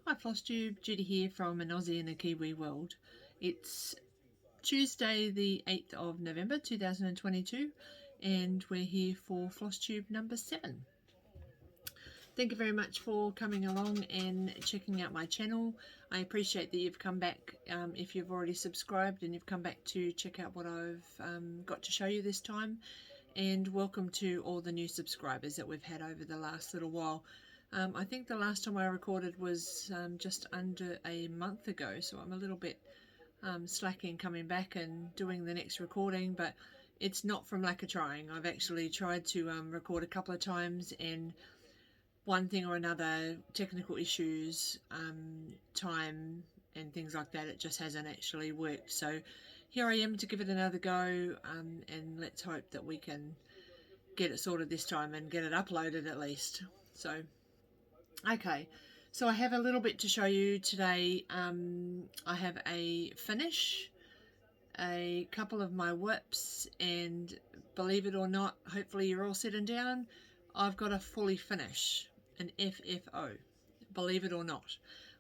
Hi Flosstube, Judy here from an Aussie in a Kiwi World. It's Tuesday the 8th of November 2022 and we're here for Flosstube number 7. Thank you very much for coming along and checking out my channel. I appreciate that you've come back, if you've already subscribed and you've come back to check out what I've got to show you this time. And welcome to all the new subscribers that we've had over the last little while. I think the last time I recorded was just under a month ago, so I'm a little bit slacking coming back and doing the next recording, but it's not from lack of trying. I've actually tried to record a couple of times, and one thing or another, technical issues, time and things like that, it just hasn't actually worked. So here I am to give it another go, and let's hope that we can get it sorted this time and get it uploaded at least. So okay, so I have a little bit to show you today. I have a finish, a couple of my whips, and believe it or not, hopefully you're all sitting down, I've got a fully finish, an FFO, believe it or not.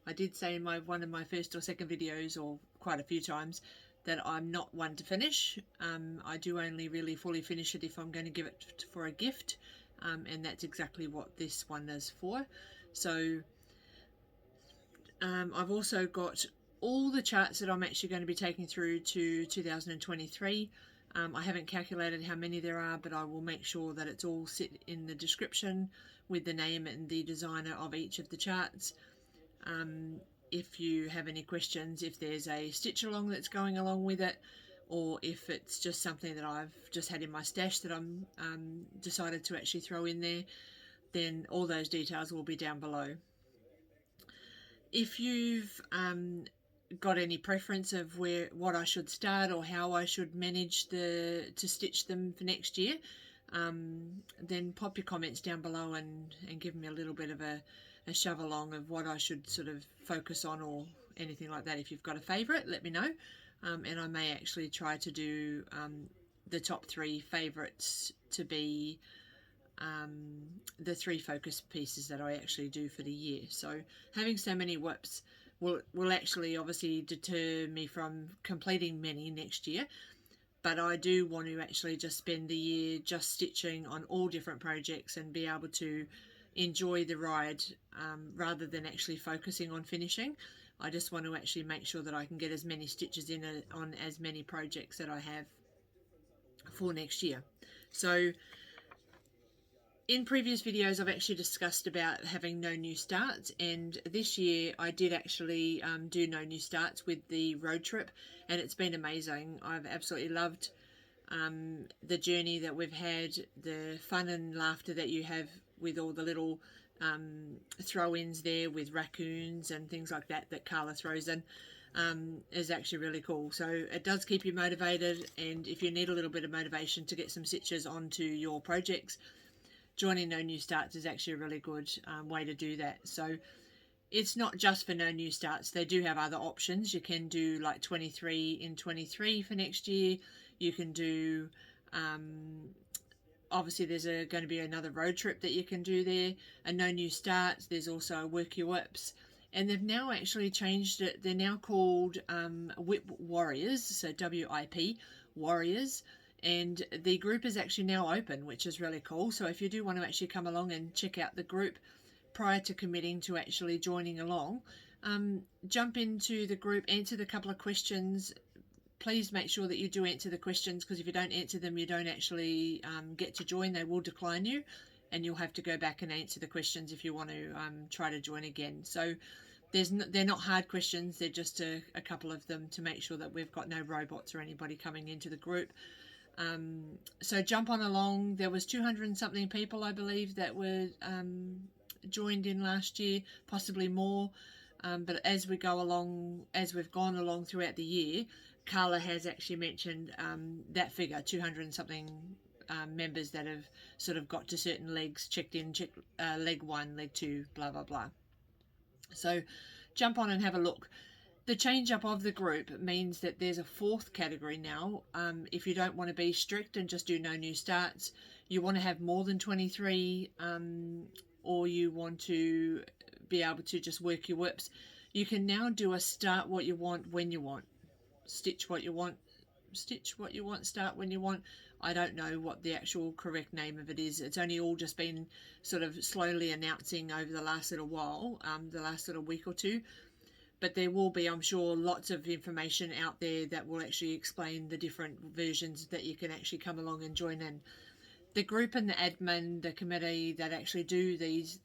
I did say in one of my first or second videos, or quite a few times, that I'm not one to finish. I do only really fully finish it if I'm going to give it for a gift, and that's exactly what this one is for. So I've also got all the charts that I'm actually going to be taking through to 2023. I haven't calculated how many there are, but I will make sure that it's all set in the description with the name and the designer of each of the charts. If you have any questions, if there's a stitch along that's going along with it, or if it's just something that I've just had in my stash that I'm decided to actually throw in there, then all those details will be down below. If you've got any preference of what I should start or how I should manage to stitch them for next year, then pop your comments down below and give me a little bit of a shove along of what I should sort of focus on or anything like that. If you've got a favourite, let me know, and I may actually try to do the top 3 favourites to be the 3 focus pieces that I actually do for the year. So having so many whips will actually obviously deter me from completing many next year, but I do want to actually just spend the year just stitching on all different projects and be able to enjoy the ride, rather than actually focusing on finishing. I just want to actually make sure that I can get as many stitches in on as many projects that I have for next year. So in previous videos I've actually discussed about having no new starts, and this year I did actually do no new starts with the road trip, and it's been amazing. I've absolutely loved the journey that we've had, the fun and laughter that you have with all the little throw-ins there with raccoons and things like that that Carla throws in, is actually really cool. So it does keep you motivated, and if you need a little bit of motivation to get some stitches onto your projects, joining no new starts is actually a really good way to do that. So it's not just for no new starts. They do have other options. You can do like 23 in 23 for next year. You can do obviously there's going to be another road trip that you can do there, and no new starts. There's also work your whips, and they've now actually changed it. They're now called Whip Warriors, so WIP Warriors, and the group is actually now open, which is really cool. So if you do want to actually come along and check out the group prior to committing to actually joining along, jump into the group, answer the couple of questions. Please make sure that you do answer the questions, because if you don't answer them, you don't actually get to join. They will decline you, and you'll have to go back and answer the questions if you want to try to join again. So they're not hard questions. They're just a couple of them to make sure that we've got no robots or anybody coming into the group. So jump on along. There was 200 and something people, I believe, that were joined in last year, possibly more. But as we've gone along throughout the year, Carla has actually mentioned that figure, 200 and something members that have sort of got to certain legs, checked leg 1, leg 2, blah, blah, blah. So jump on and have a look. The change up of the group means that there's a 4th category now. If you don't want to be strict and just do no new starts, you want to have more than 23, or you want to be able to just work your whips. You can now do a start what you want when you want, stitch what you want, stitch what you want, start when you want. I don't know what the actual correct name of it is. It's only all just been sort of slowly announcing over the last little while, the last little week or two. But there will be, I'm sure, lots of information out there that will actually explain the different versions that you can actually come along and join in. The group and the admin, the committee that actually do these,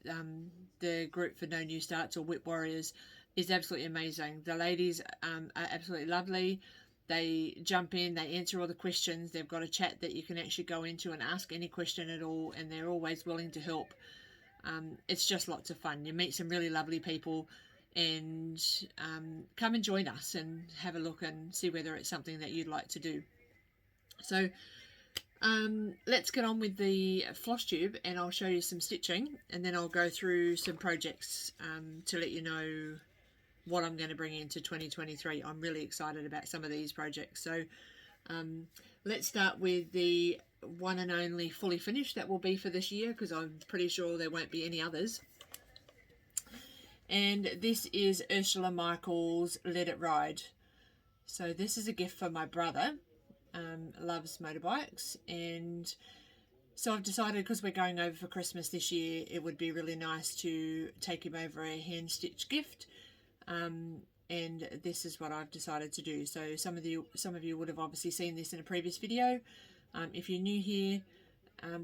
the group for No New Starts or Whip Warriors, is absolutely amazing. The ladies are absolutely lovely. They jump in, they answer all the questions. They've got a chat that you can actually go into and ask any question at all, and they're always willing to help. It's just lots of fun. You meet some really lovely people, and come and join us and have a look and see whether it's something that you'd like to do. So let's get on with the Flosstube, and I'll show you some stitching, and then I'll go through some projects to let you know what I'm going to bring into 2023. I'm really excited about some of these projects. So let's start with the one and only fully finished that will be for this year, because I'm pretty sure there won't be any others. And this is Ursula Michaels' Let It Ride. So this is a gift for my brother, loves motorbikes, and so I've decided, because we're going over for Christmas this year, it would be really nice to take him over a hand-stitched gift. And this is what I've decided to do. So some of you would have obviously seen this in a previous video. If you're new here,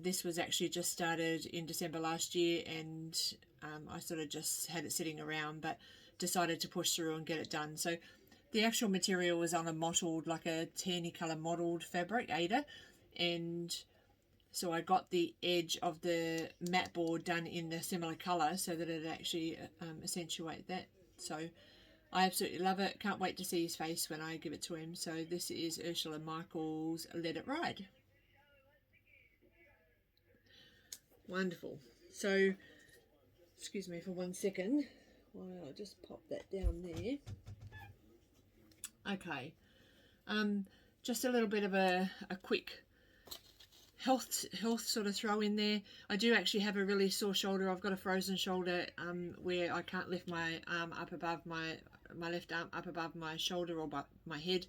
this was actually just started in December last year, and I sort of just had it sitting around, but decided to push through and get it done. So the actual material was on a mottled, like a tanny colour mottled fabric, Ada, and so I got the edge of the mat board done in a similar colour so that it actually accentuate that. So I absolutely love it. Can't wait to see his face when I give it to him. So this is Ursula Michaels' Let It Ride. Wonderful. So, excuse me for 1 second while I'll just pop that down there. Okay. Just a little bit of a quick health sort of throw in there. I do actually have a really sore shoulder. I've got a frozen shoulder where I can't lift my arm up above my left arm up above my shoulder or my head.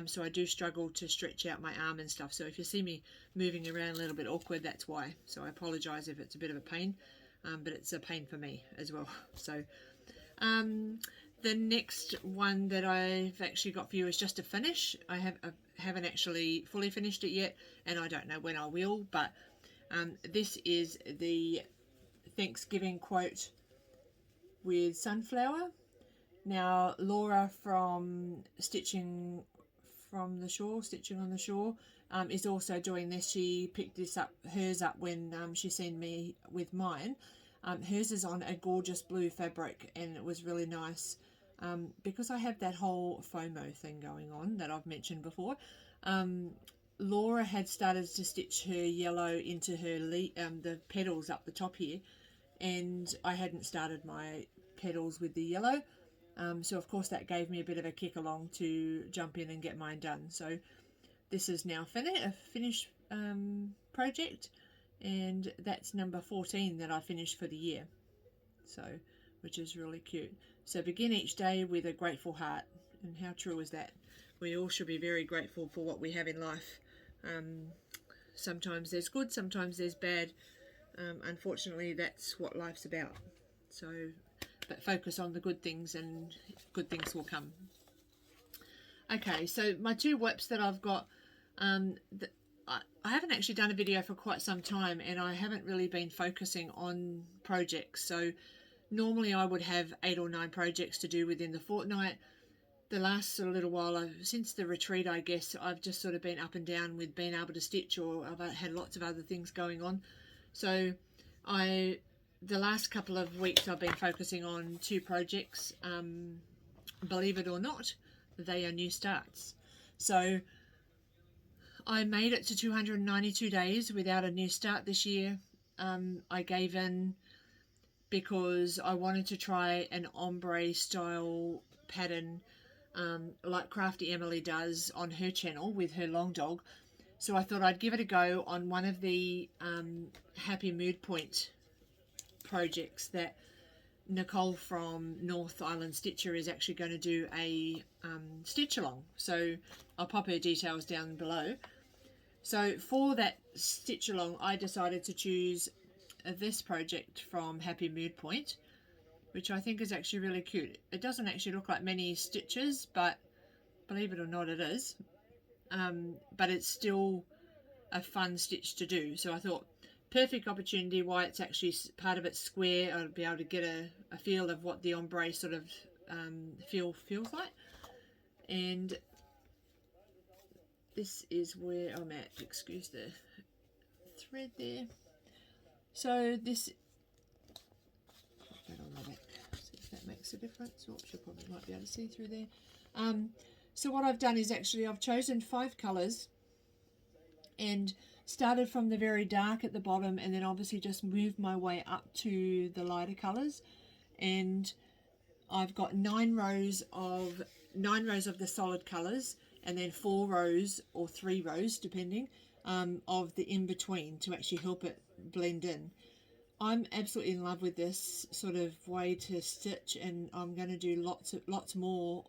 So I do struggle to stretch out my arm and stuff. So if you see me moving around a little bit awkward, that's why. So I apologise if it's a bit of a pain, but it's a pain for me as well. So the next one that I've actually got for you is just a finish. I haven't actually fully finished it yet, and I don't know when I will, but this is the Thanksgiving quote with sunflower. Now Laura from Stitching on the Shore is also doing this. She picked hers up when she seen me with mine. Hers is on a gorgeous blue fabric, and it was really nice. Because I have that whole FOMO thing going on that I've mentioned before, Laura had started to stitch her yellow into her the petals up the top here, and I hadn't started my petals with the yellow, so of course that gave me a bit of a kick along to jump in and get mine done. So this is now a finished project, and that's number 14 that I finished for the year, so which is really cute. So begin each day with a grateful heart. And how true is that? We all should be very grateful for what we have in life. Sometimes there's good, sometimes there's bad. Unfortunately, that's what life's about. So, but focus on the good things, and good things will come. Okay, so my two whips that I've got, I haven't actually done a video for quite some time, and I haven't really been focusing on projects. So normally I would have 8 or 9 projects to do within the fortnight. The last sort of little while, since the retreat, I guess, I've just sort of been up and down with being able to stitch, or I've had lots of other things going on. So the last couple of weeks I've been focusing on 2 projects. Believe it or not, they are new starts. So I made it to 292 days without a new start this year. I gave in because I wanted to try an ombre style pattern like Crafty Emily does on her channel with her long dog. So I thought I'd give it a go on one of the Happy Mood Point projects that Nicole from North Island Stitcher is actually going to do a stitch along, so I'll pop her details down below. So for that stitch along, I decided to choose this project from Happy Mood Point, which I think is actually really cute. It doesn't actually look like many stitches, but believe it or not, it is. But it's still a fun stitch to do. So I thought, perfect opportunity, why it's actually part of it's square. I'll be able to get a feel of what the ombre sort of feels like. And this is where I'm at. Excuse the thread there. So this, that on the back, see if that makes a difference. Oops, you probably might be able to see through there. So what I've done is actually I've chosen 5 colours and started from the very dark at the bottom, and then obviously just moved my way up to the lighter colours. And I've got 9 rows of the solid colours, and then 4 rows or 3 rows depending of the in-between to actually help it blend in. I'm absolutely in love with this sort of way to stitch, and I'm going to do lots more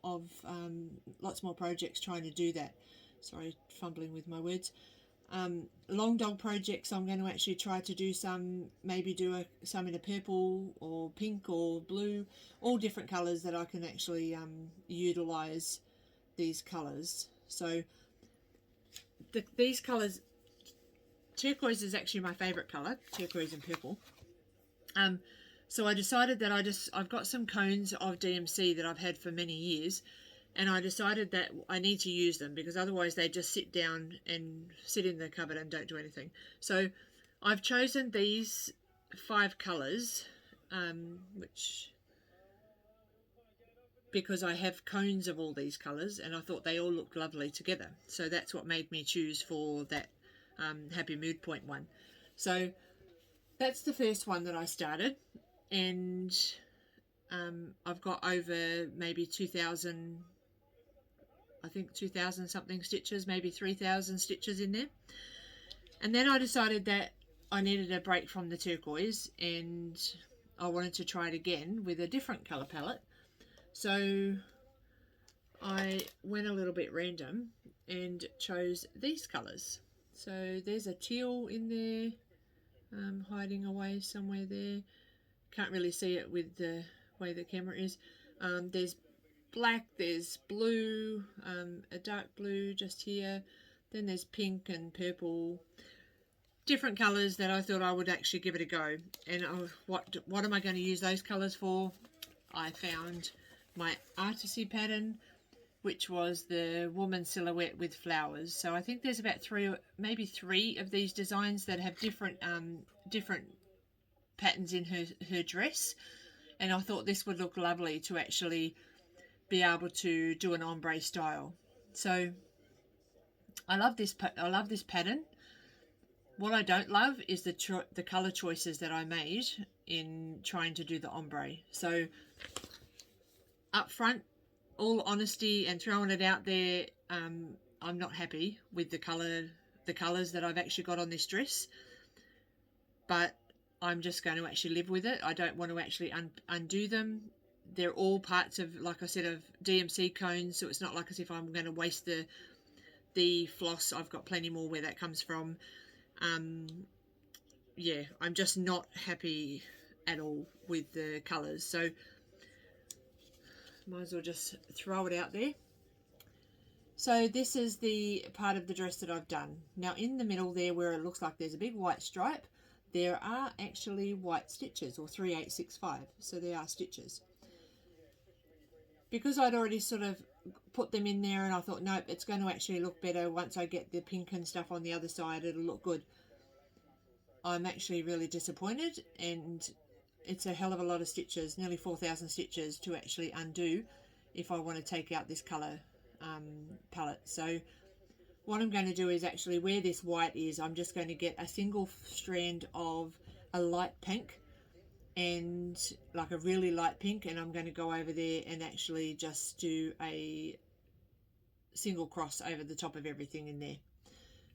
projects trying to do that. Sorry, fumbling with my words. Long dog projects, I'm going to actually try to do some, maybe do some in a purple or pink or blue, all different colours that I can actually utilise these colours. So these colours, turquoise is actually my favourite colour, turquoise and purple. So I decided that I've got some cones of DMC that I've had for many years, and I decided that I need to use them because otherwise they just sit down and sit in the cupboard and don't do anything. So I've chosen these 5 colours, because I have cones of all these colours and I thought they all looked lovely together. So that's what made me choose for that Happy Mood Point one. So that's the first one that I started, and I've got over maybe 2,000, I think 2,000 something stitches, maybe 3,000 stitches in there. And then I decided that I needed a break from the turquoise and I wanted to try it again with a different colour palette. So I went a little bit random and chose these colours. So there's a teal in there, hiding away somewhere there. Can't really see it with the way the camera is. There's black, there's blue, a dark blue just here. Then there's pink and purple. Different colours that I thought I would actually give it a go. And what am I going to use those colours for? I found my Artecy pattern, which was the woman silhouette with flowers. So I think there's about maybe three of these designs that have different patterns in her dress, and I thought this would look lovely to actually be able to do an ombre style. So I love this pattern. What I don't love is the color choices that I made in trying to do the ombre. So up front, all honesty and throwing it out there, I'm not happy with the colors that I've actually got on this dress, but I'm just going to actually live with it. I don't want to actually undo them. They're all parts of, like I said, of DMC cones, so it's not like as if I'm going to waste the floss. I've got plenty more where that comes from. Yeah, I'm just not happy at all with the colours, so might as well just throw it out there. So this is the part of the dress that I've done. Now in the middle there, where it looks like there's a big white stripe, there are actually white stitches, or 3865, so they are stitches. Because I'd already sort of put them in there and I thought, nope, it's going to actually look better once I get the pink and stuff on the other side, it'll look good. I'm actually really disappointed, and it's a hell of a lot of stitches, nearly 4,000 stitches to actually undo if I want to take out this colour palette. So what I'm going to do is actually, where this white is, I'm just going to get a single strand of a light pink, and like a really light pink, and I'm going to go over there and actually just do a single cross over the top of everything in there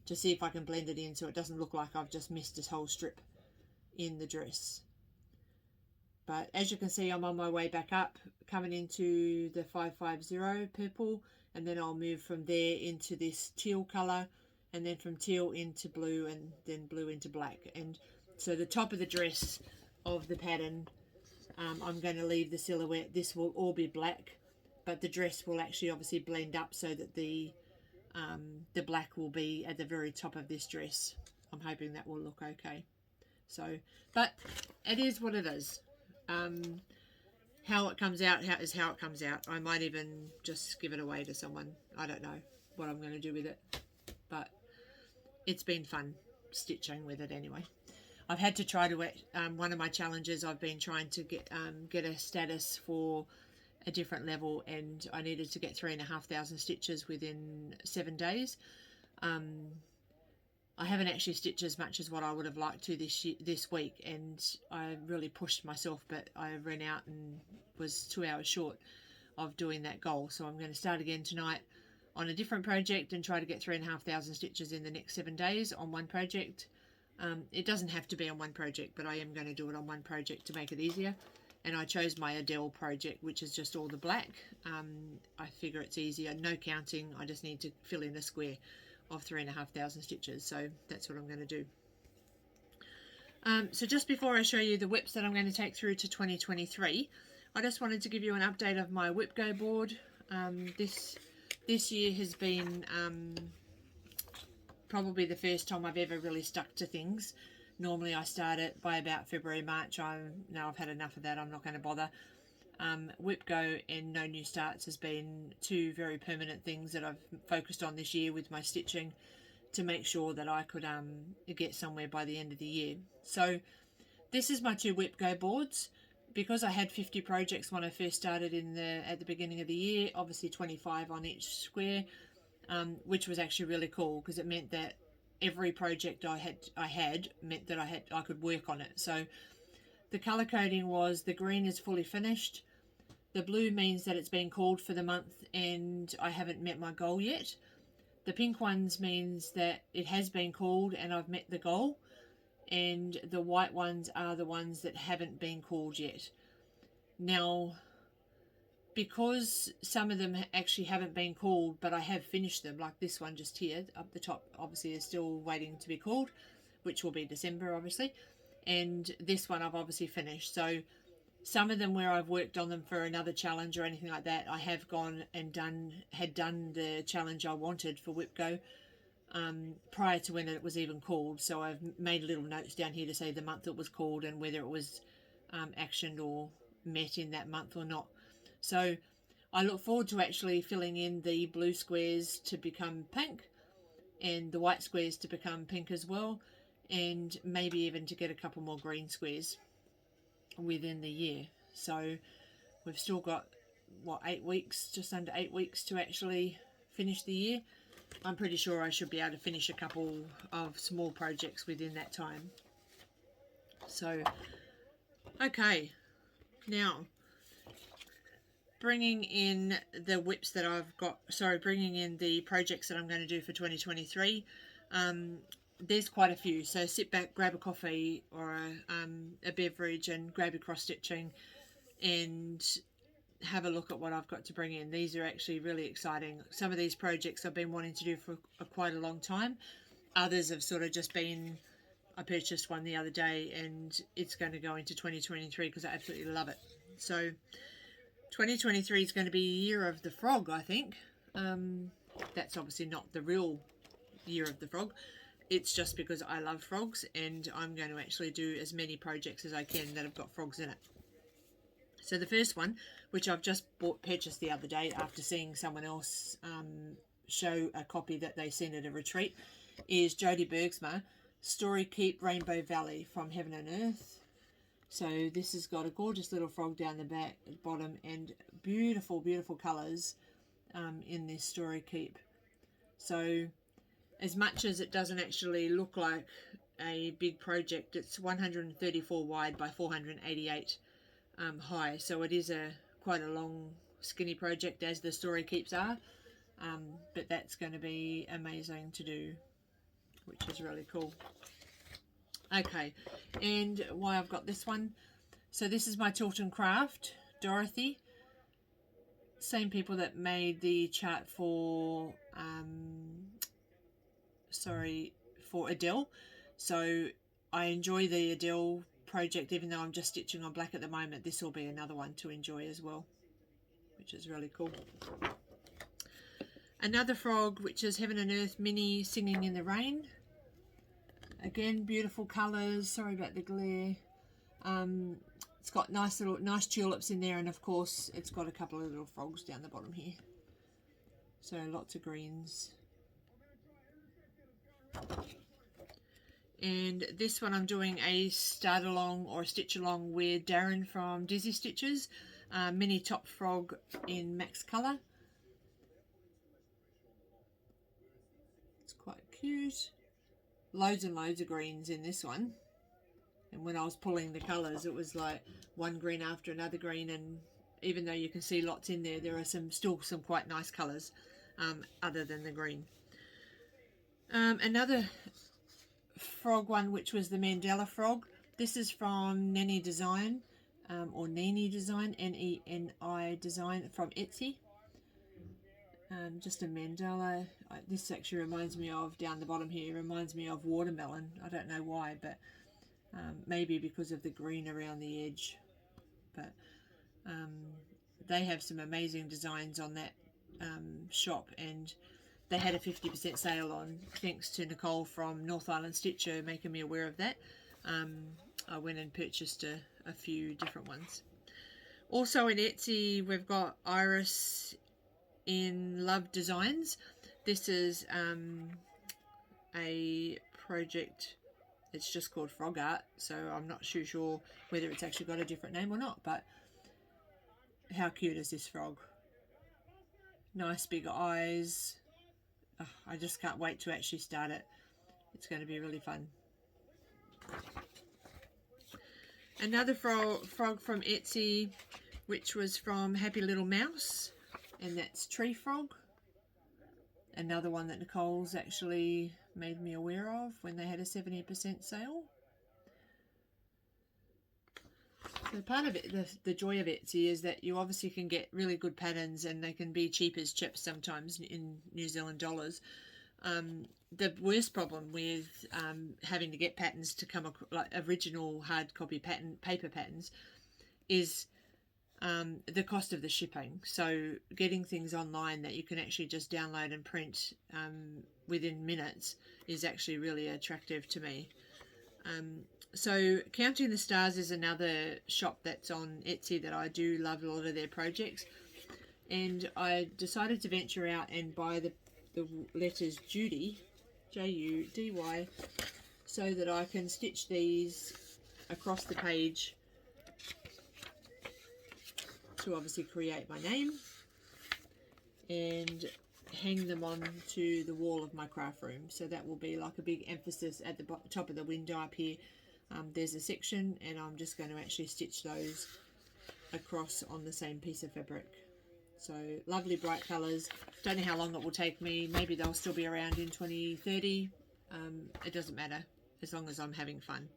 to see if I can blend it in so it doesn't look like I've just missed this whole strip in the dress. But as you can see, I'm on my way back up, coming into the 550 purple, and then I'll move from there into this teal colour, and then from teal into blue, and then blue into black. And so the top of the dress of the pattern, I'm going to leave the silhouette. This will all be black, but the dress will actually obviously blend up so that the black will be at the very top of this dress. I'm hoping that will look okay. So, but it is what it is. How it comes out is how it comes out. I might even just give it away to someone. I don't know what I'm going to do with it, but it's been fun stitching with it anyway. I've had to try to, one of my challenges, I've been trying to get a status for a different level, and I needed to get 3,500 stitches within 7 days. I haven't actually stitched as much as what I would have liked to this week, and I really pushed myself, but I ran out and was 2 hours short of doing that goal. So I'm going to start again tonight on a different project and try to get 3,500 stitches in the next 7 days on one project. It doesn't have to be on one project, but I am going to do it on one project to make it easier. And I chose my Adele project, which is just all the black. I figure it's easier, no counting. I just need to fill in a square of 3,500 stitches, so that's what I'm going to do. So just before I show you the whips that I'm going to take through to 2023, I just wanted to give you an update of my whip go board. This year has been probably the first time I've ever really stuck to things. Normally I start it by about February, March. Now I've had enough of that. I'm not going to bother. Whip go and no new starts has been two very permanent things that I've focused on this year with my stitching to make sure that I could get somewhere by the end of the year. So this is my two whip go boards. Because I had 50 projects when I first started at the beginning of the year, obviously 25 on each square, which was actually really cool because it meant that every project I had meant that I could work on it. So the color coding was the green is fully finished. The blue means that it's been called for the month and I haven't met my goal yet. The pink ones means that it has been called and I've met the goal. And the white ones are the ones that haven't been called yet. Now, because some of them actually haven't been called, but I have finished them, like this one just here up the top, obviously is still waiting to be called, which will be December, obviously. And this one I've obviously finished. So some of them where I've worked on them for another challenge or anything like that, I have gone and had done the challenge I wanted for Whip Go prior to when it was even called. So I've made little notes down here to say the month it was called and whether it was actioned or met in that month or not. So I look forward to actually filling in the blue squares to become pink and the white squares to become pink as well, and maybe even to get a couple more green squares within the year. So we've still got, what, 8 weeks, just under 8 weeks to actually finish the year. I'm pretty sure I should be able to finish a couple of small projects within that time. So, okay, now bringing in the whips that I've got, bringing in the projects that I'm going to do for 2023. There's quite a few, so sit back, grab a coffee or a beverage and grab your cross stitching and have a look at what I've got to bring in. These are actually really exciting. Some of these projects I've been wanting to do for quite a long time. Others have sort of just been, I purchased one the other day and it's going to go into 2023 because I absolutely love it. So 2023 is going to be a year of the frog, I think. That's obviously not the real year of the frog. It's just because I love frogs and I'm going to actually do as many projects as I can that have got frogs in it. So the first one, which I've just purchased the other day after seeing someone else show a copy that they sent at a retreat, is Jodie Bergsma, Story Keep Rainbow Valley from Heaven and Earth. So this has got a gorgeous little frog down the back, bottom, and beautiful, beautiful colours in this Story Keep. So as much as it doesn't actually look like a big project, it's 134 wide by 488 high, so it is quite a long skinny project, as the Story Keeps are, but that's going to be amazing to do, which is really cool. Okay, and why I've got this one, So this is my Tilton Craft, Dorothy. Same people that made the chart for, for Adele. So I enjoy the Adele project, even though I'm just stitching on black at the moment. This will be another one to enjoy as well, which is really cool. Another frog, which is Heaven and Earth Mini Singing in the Rain. Again, beautiful colours. Sorry about the glare. It's got nice tulips in there, and of course it's got a couple of little frogs down the bottom here. So lots of greens. And this one I'm doing a start along or a stitch along with Darren from Dizzy Stitches, mini top frog in Max Colour. It's quite cute. Loads and loads of greens in this one. And when I was pulling the colours, it was like one green after another green, and even though you can see lots in there, there are still some quite nice colours other than the green. Another frog one, which was the mandala frog. This is from Neni Design, or Neni Design, N-E-N-I Design, from Etsy. Just a mandala. This actually reminds me of, down the bottom here, reminds me of watermelon. I don't know why, but maybe because of the green around the edge. But they have some amazing designs on that shop, and they had a 50% sale on, thanks to Nicole from North Island Stitcher making me aware of that. I went and purchased a few different ones. Also in Etsy, we've got Iris in Love Designs. This is a project. It's just called Frog Art, so I'm not too sure whether it's actually got a different name or not, but how cute is this frog? Nice big eyes. Oh, I just can't wait to actually start it. It's going to be really fun. Another frog from Etsy, which was from Happy Little Mouse, and that's Tree Frog. Another one that Nicole's actually made me aware of when they had a 70% sale. So part of it, the joy of Etsy, is that you obviously can get really good patterns, and they can be cheap as chips sometimes in New Zealand dollars. The worst problem with having to get patterns to come like original hard copy paper patterns is the cost of the shipping. So getting things online that you can actually just download and print within minutes is actually really attractive to me. So Counting the Stars is another shop that's on Etsy that I do love a lot of their projects, and I decided to venture out and buy the letters Judy, J-U-D-Y, so that I can stitch these across the page to obviously create my name and hang them on to the wall of my craft room. So that will be like a big emphasis at the top of the window up here. There's a section, and I'm just going to actually stitch those across on the same piece of fabric. So lovely bright colours. Don't know how long it will take me. Maybe they'll still be around in 2030. It doesn't matter as long as I'm having fun.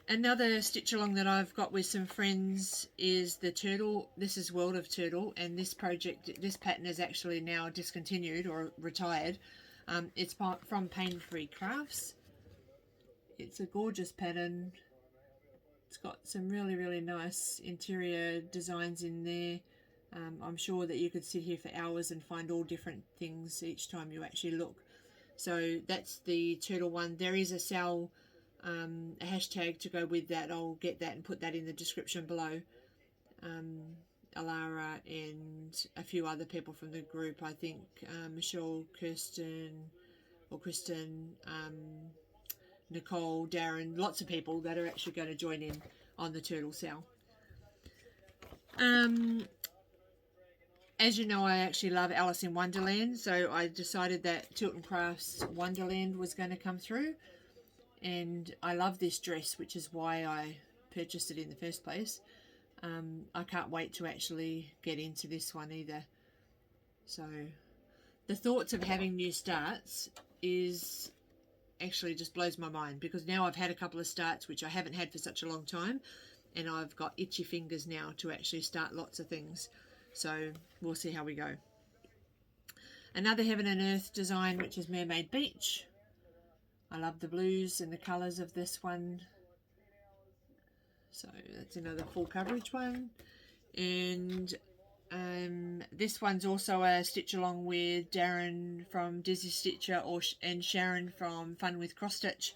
Another stitch along that I've got with some friends is the turtle. This is World of Turtle, and this pattern is actually now discontinued or retired. It's from Pain Free Crafts. It's a gorgeous pattern. It's got some really, really nice interior designs in there. I'm sure that you could sit here for hours and find all different things each time you actually look. So that's the turtle one. There is a sell, a hashtag to go with that. I'll get that and put that in the description below. Alara and a few other people from the group, I think Michelle, Kristen, Nicole, Darren, lots of people that are actually going to join in on the turtle sale. As you know, I actually love Alice in Wonderland, so I decided that Tilton Crafts Wonderland was going to come through, and I love this dress, which is why I purchased it in the first place. I can't wait to actually get into this one either. So the thoughts of having new starts is actually just blows my mind, because now I've had a couple of starts which I haven't had for such a long time, and I've got itchy fingers now to actually start lots of things. So we'll see how we go. Another Heaven and Earth design, which is Mermaid Beach. I love the blues and the colours of this one. So that's another full coverage one. And this one's also a stitch along with Darren from Dizzy Stitcher and Sharon from Fun with Cross Stitch.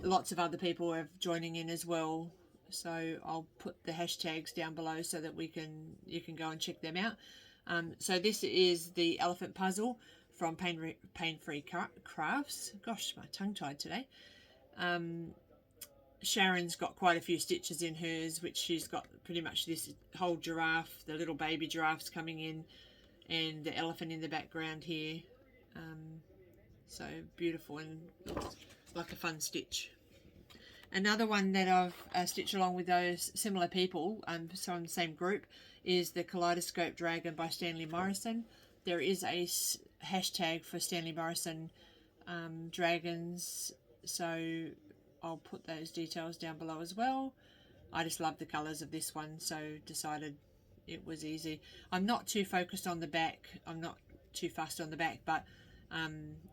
Lots of other people are joining in as well, so I'll put the hashtags down below so that you can go and check them out. So this is the elephant puzzle from Pain Free Crafts. Gosh, my tongue tied today. Sharon's got quite a few stitches in hers, which she's got pretty much this whole giraffe, the little baby giraffes coming in, and the elephant in the background here. So beautiful and looks like a fun stitch. Another one that I've stitched along with those similar people, so in the same group, is the Kaleidoscope Dragon by Stanley Morrison. There is a hashtag for Stanley Morrison dragons, so I'll put those details down below as well. I just love the colours of this one, so decided it was easy. I'm not too focused on the back. I'm not too fussed on the back, but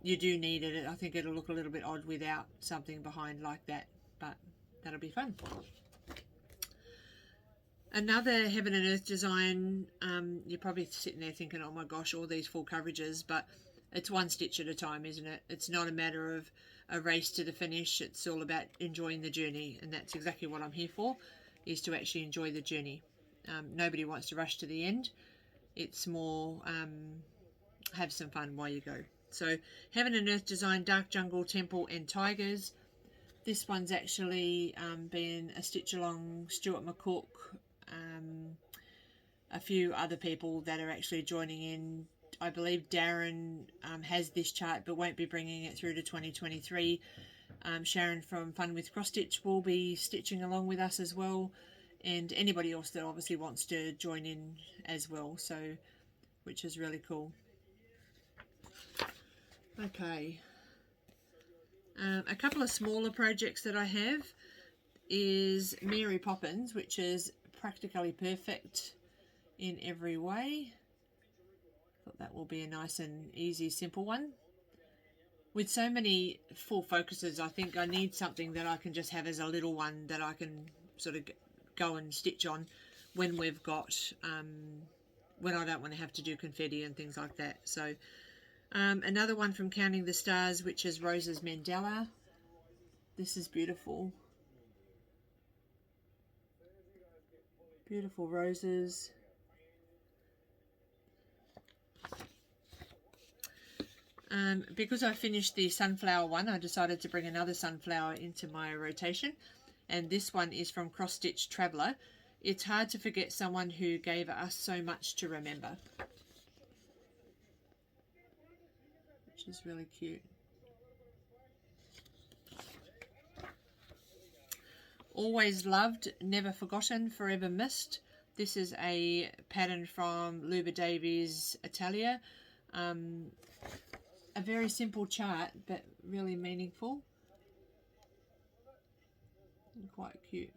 you do need it. I think it'll look a little bit odd without something behind like that, but that'll be fun. Another Heaven and Earth design, you're probably sitting there thinking, oh my gosh, all these full coverages, but it's one stitch at a time, isn't it? It's not a matter of a race to the finish. It's all about enjoying the journey, and that's exactly what I'm here for, is to actually enjoy the journey. Nobody wants to rush to the end. It's more have some fun while you go. So Heaven and Earth design, Dark Jungle, Temple and Tigers. This one's actually been a stitch along Stuart McCook, a few other people that are actually joining in. I believe Darren has this chart but won't be bringing it through to 2023. Sharon from Fun with Cross Stitch will be stitching along with us as well, and anybody else that obviously wants to join in as well, so which is really cool. Okay, a couple of smaller projects that I have is Mary Poppins, which is practically perfect in every way. Thought that will be a nice and easy, simple one. With so many full focuses, I think I need something that I can just have as a little one that I can sort of go and stitch on when we've got, when I don't want to have to do confetti and things like that. So another one from Counting the Stars, which is Rose's Mandala. This is beautiful. Beautiful roses. Because I finished the sunflower one, I decided to bring another sunflower into my rotation, and this one is from Cross Stitch Traveller. It's hard to forget someone who gave us so much to remember, which is really cute. Always Loved, Never Forgotten, Forever Missed. This is a pattern from Luba Davies Atelier. A very simple chart, but really meaningful and quite cute.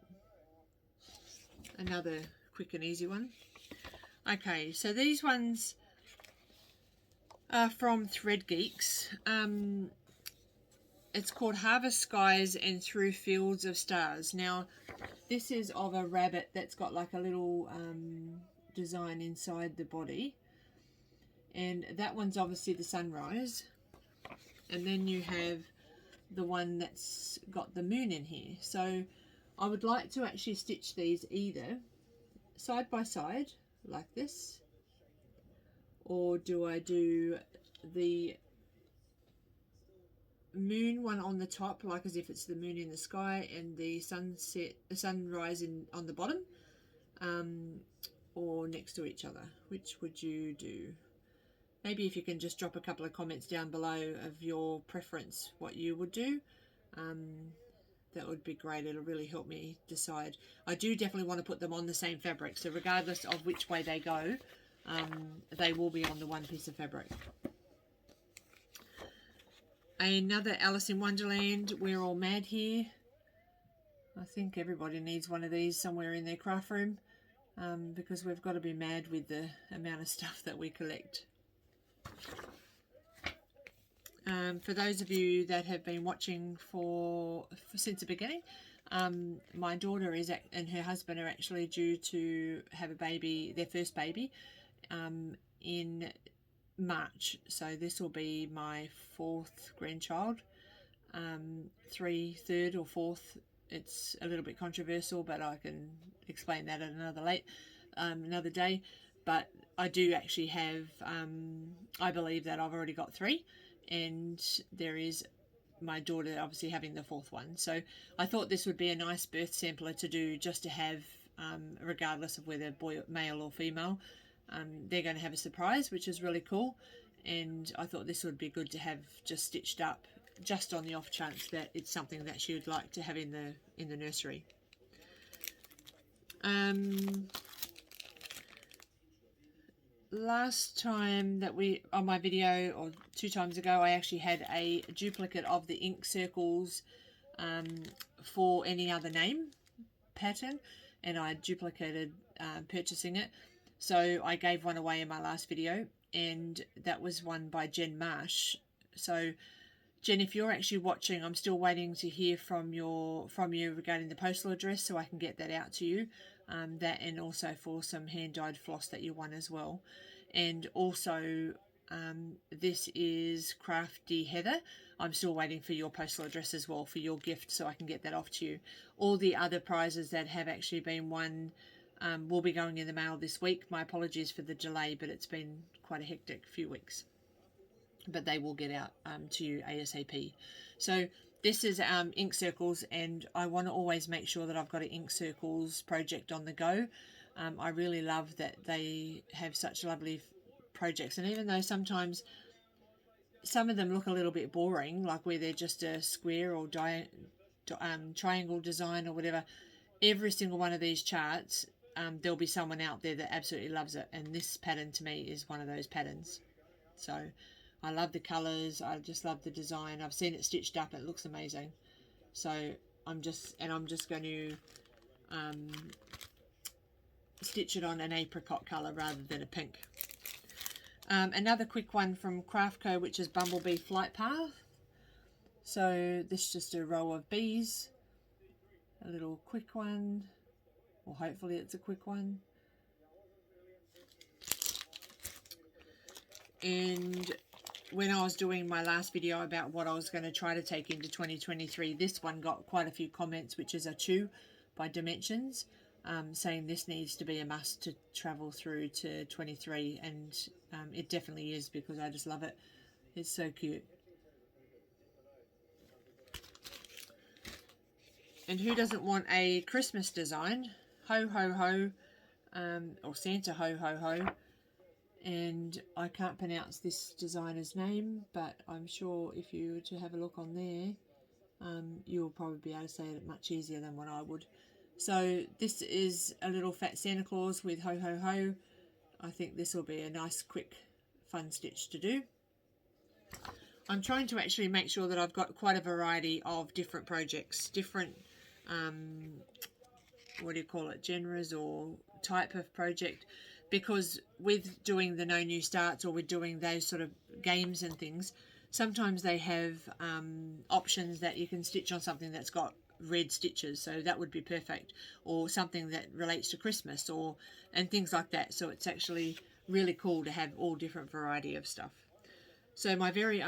Another quick and easy one. Okay, so these ones are from Threadgeeks. It's called Harvest Skies and Through Fields of Stars. Now, this is of a rabbit that's got like a little design inside the body. And that one's obviously the sunrise. And then you have the one that's got the moon in here. So I would like to actually stitch these either side by side like this, or do I do the moon one on the top, like as if it's the moon in the sky, and the sunset, the sunrise on the bottom, or next to each other? Which would you do? Maybe if you can just drop a couple of comments down below of your preference, what you would do, that would be great. It'll really help me decide. I do definitely want to put them on the same fabric, so regardless of which way they go, they will be on the one piece of fabric. Another Alice in Wonderland, We're All Mad Here. I think everybody needs one of these somewhere in their craft room, because we've got to be mad with the amount of stuff that we collect. For those of you that have been watching since the beginning, my daughter and her husband are actually due to have a baby, their first baby, in March. So this will be my 4th grandchild, third or fourth. It's a little bit controversial, but I can explain that at another day. But I do actually have, I believe that I've already got 3, and there is my daughter obviously having the 4th one. So I thought this would be a nice birth sampler to do, just to have, regardless of whether male or female. They're going to have a surprise, which is really cool, and I thought this would be good to have just stitched up, just on the off chance that it's something that she would like to have in the nursery. Last time that on my video, or 2 times ago, I actually had a duplicate of the ink circles for any other name pattern, and I duplicated purchasing it. So I gave one away in my last video, and that was one by Jen Marsh. So Jen, if you're actually watching, I'm still waiting to hear from you regarding the postal address, so I can get that out to you. That, and also for some hand-dyed floss that you won as well. And also, this is Crafty Heather. I'm still waiting for your postal address as well for your gift, so I can get that off to you. All the other prizes that have actually been won will be going in the mail this week. My apologies for the delay, but it's been quite a hectic few weeks. But they will get out to you ASAP. So this is ink circles, and I want to always make sure that I've got an ink circles project on the go. I really love that they have such lovely projects, and even though sometimes some of them look a little bit boring, like where they're just a square or triangle design or whatever, every single one of these charts, there'll be someone out there that absolutely loves it, and this pattern to me is one of those patterns. So I love the colours, I just love the design. I've seen it stitched up, it looks amazing. So I'm just going to stitch it on an apricot colour rather than a pink. Another quick one from Craftco, which is Bumblebee Flight Path. So this is just a row of bees, a little quick one, or hopefully it's a quick one. And when I was doing my last video about what I was going to try to take into 2023, this one got quite a few comments, which is a chew by Dimensions, saying this needs to be a must to travel through to 23, and it definitely is, because I just love it. It's so cute. And who doesn't want a Christmas design? Ho ho ho, or Santa ho ho ho. And I can't pronounce this designer's name, but I'm sure if you were to have a look on there, you'll probably be able to say it much easier than what I would. So this is a little fat Santa Claus with ho ho ho. I think this will be a nice, quick, fun stitch to do. I'm trying to actually make sure that I've got quite a variety of different projects, different, what do you call it, genres or type of project. Because with doing the no new starts, or with doing those sort of games and things, sometimes they have options that you can stitch on something that's got red stitches, so that would be perfect, or something that relates to Christmas, and things like that. So it's actually really cool to have all different variety of stuff. So my very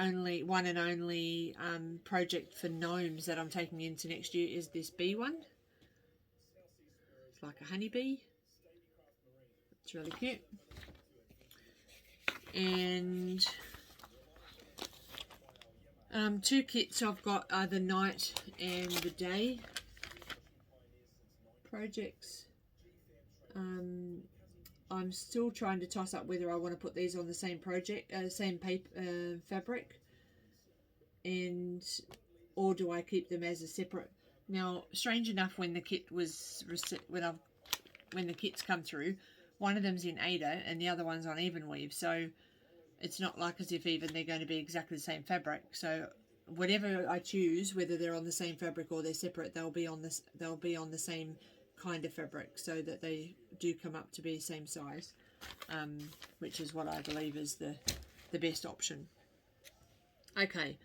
one and only project for gnomes that I'm taking into next year is this bee one. It's like a honeybee. It's really cute. And 2 kits I've got are the night and the day projects. I'm still trying to toss up whether I want to put these on the same project, same paper, fabric, or do I keep them as a separate. Now, strange enough, when the kit was when the kits come through, one of them's in Ada and the other one's on even weave, so it's not like as if even they're going to be exactly the same fabric. So whatever I choose, whether they're on the same fabric or they're separate, they'll be on the same kind of fabric, so that they do come up to be same size, which is what I believe is the best option. Okay,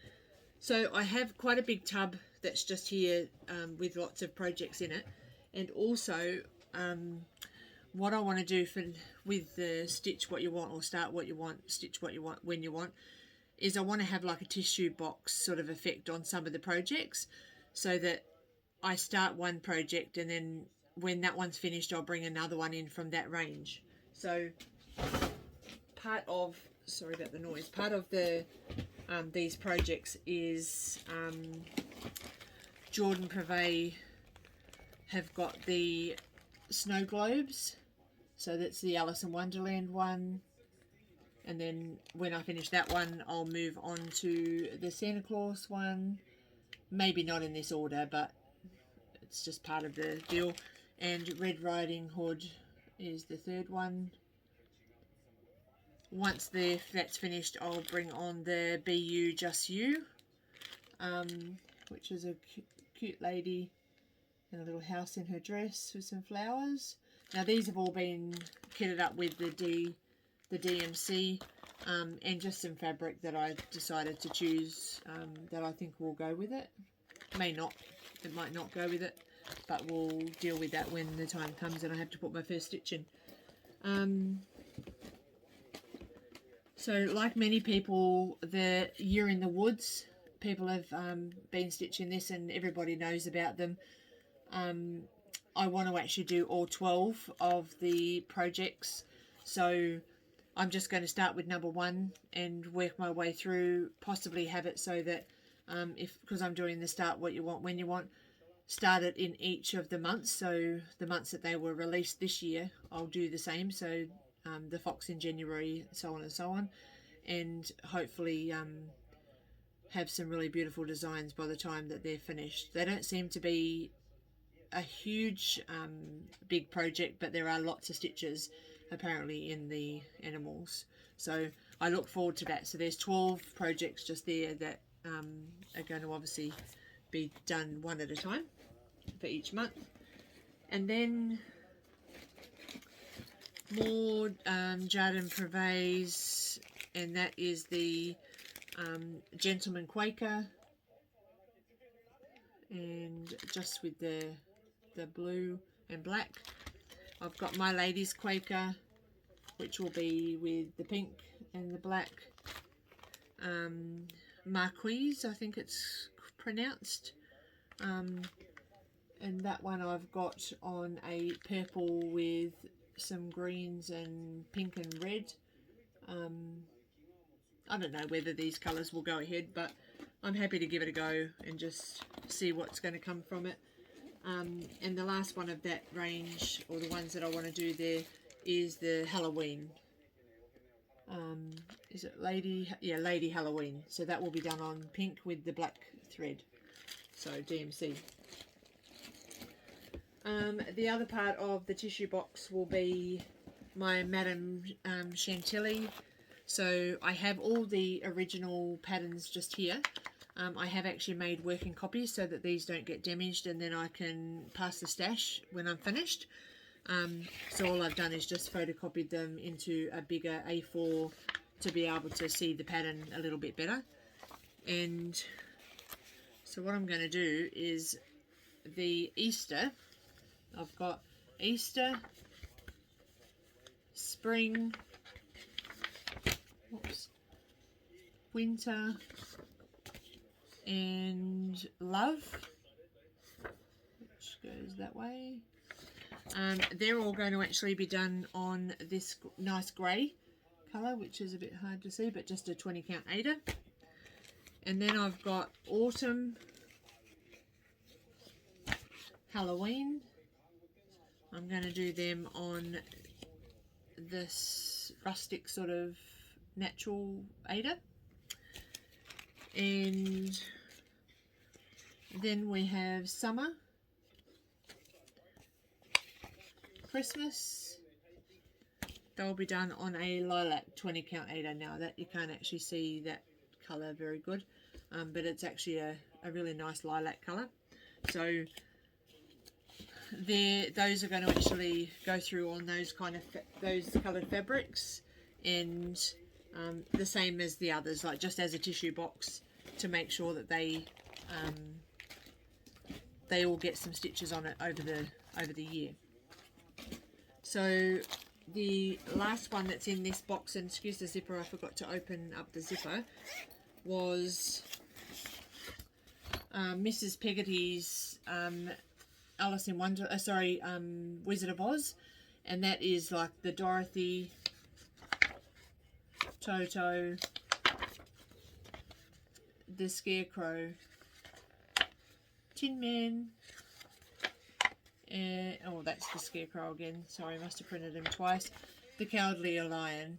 so I have quite a big tub that's just here with lots of projects in it, and also what I want to do with the stitch what you want, or start what you want, stitch what you want when you want, is I want to have like a tissue box sort of effect on some of the projects, so that I start one project and then when that one's finished I'll bring another one in from that range. So part of, sorry about the noise, part of the these projects is Jordan Privé have got the snow globes, so that's the Alice in Wonderland one, and then when I finish that one I'll move on to the Santa Claus one, maybe not in this order but it's just part of the deal, and Red Riding Hood is the third one. Once that's finished I'll bring on the Be You Just You, which is a cute lady in a little house in her dress with some flowers. Now these have all been kitted up with the DMC and just some fabric that I decided to choose that I think will go with it. It might not go with it, but we'll deal with that when the time comes and I have to put my first stitch in. So like many people, the Year in the Woods, people have been stitching this and everybody knows about them. I want to actually do all 12 of the projects, so I'm just going to start with number 1 and work my way through, possibly have it so that because I'm doing the start what you want when you want, start it in each of the months, so the months that they were released this year I'll do the same, so the Fox in January, so on and so on, and hopefully have some really beautiful designs by the time that they're finished. They don't seem to be a huge big project, but there are lots of stitches apparently in the animals, so I look forward to that. So there's 12 projects just there that are going to obviously be done one at a time for each month. And then more Jordan Privé's, and that is the Gentleman Quaker, and just with the blue and black. I've got My Lady's Quaker, which will be with the pink and the black. Marquise, I think it's pronounced. And that one I've got on a purple with some greens and pink and red. I don't know whether these colours will go ahead, but I'm happy to give it a go and just see what's going to come from it. And the last one of that range, or the ones that I want to do there, is the Halloween. Is it Lady? Yeah, Lady Halloween. So that will be done on pink with the black thread. So DMC. The other part of the tissue box will be my Madame Chantilly. So I have all the original patterns just here. I have actually made working copies so that these don't get damaged, and then I can pass the stash when I'm finished. So all I've done is just photocopied them into a bigger A4 to be able to see the pattern a little bit better. And so what I'm going to do is the Easter. I've got Easter, spring, winter, and love, which goes that way. They're all going to actually be done on this nice grey colour, which is a bit hard to see, but just a 20 count Aida. And then I've got autumn, Halloween. I'm going to do them on this rustic sort of natural Aida. And then we have summer, Christmas. They'll be done on a lilac 20 count Aida. Now that you can't actually see that colour very good. but it's actually a really nice lilac colour. So those are going to actually go through on those those coloured fabrics, and the same as the others, like just as a tissue box to make sure that they all get some stitches on it over the year. So the last one that's in this box, and excuse the zipper, I forgot to open up the zipper, was Mrs. Peggotty's Alice in Wonder, Wizard of Oz, and that is like the Dorothy, Toto, the Scarecrow, Tin Man, oh, that's the Scarecrow again, sorry, I must have printed him twice, the Cowardly Lion,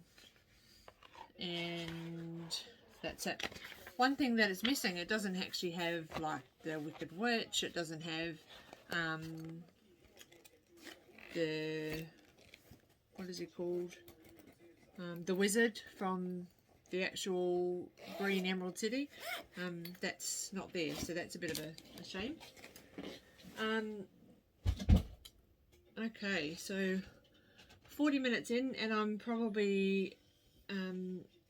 and that's it. One thing that it's missing, it doesn't actually have like the Wicked Witch, it doesn't have the, what is he called, the wizard from the actual Green Emerald City. That's not there, so that's a bit of a shame. Okay, so 40 minutes in, and I'm probably